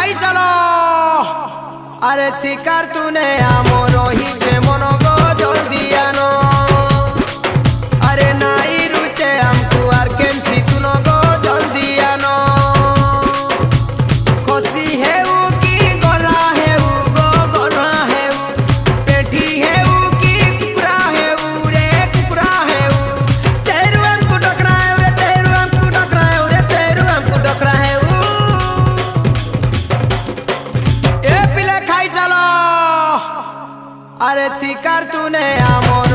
খাই চলো আরে শিকার তুনে আমর রহিছে মন গো জলদি আনো আরে নাই রুচে আমকু আর কেনসি তুনো গো জলদি আনো খসি হেউ কি গরা হেউ গো গরা হেউ পেটি হেউ কি কুকুরা হেউ রে কুকুরা হেউ তেরু আমকু ডকরায় রে তেরু আমকু ডকরায় রে তেরু আমকু ডকরায় আরে শিকার তুনে আমর